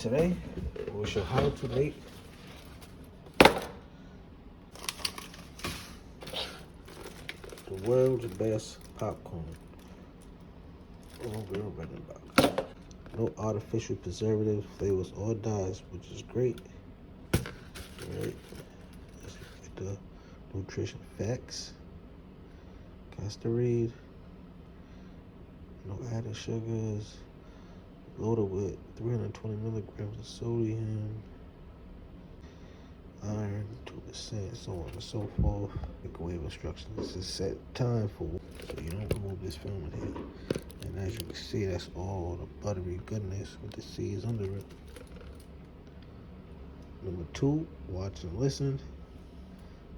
Today, we'll show how to make the world's best popcorn. Orville Redenbacher. No artificial preservatives, flavors, or dyes, which is great. Alright, let's get the nutrition facts. Castorade, no added sugars, loaded with 320 milligrams of sodium, iron 2%, so on and so forth. Microwave instructions. This is set time for, so you don't remove this film in here. And as you can see, that's all the buttery goodness with the seeds under it. Number 2, watch and listen.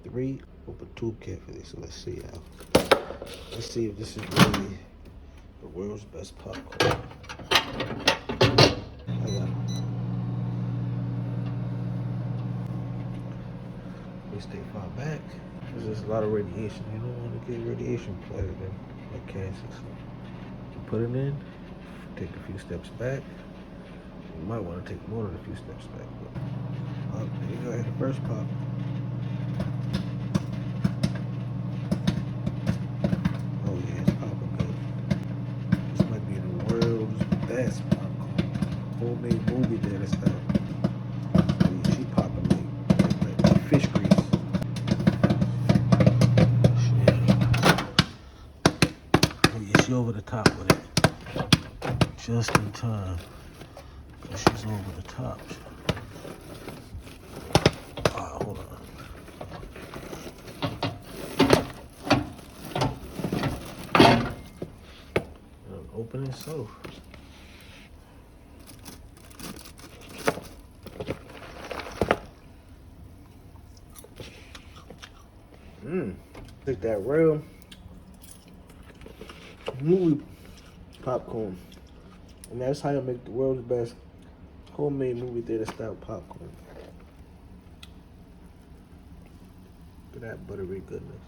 3, open tube carefully. So let's see if this is really the world's best popcorn. I got it. We stay far back. There's a lot of radiation. You don't want to get radiation poisoning like cancer. So you put it in, take a few steps back. You might want to take more than a few steps back. But there you go. The first pop. Oh yeah, it's popping good. This might be the world's best popcorn. Homemade movie theater style. She popping like fish grease. She over the top with it. Just in time. She's over the top. Hold on. Open it so. Take that real movie popcorn, and that's how you make the world's best homemade movie theater style popcorn. Look at that buttery goodness.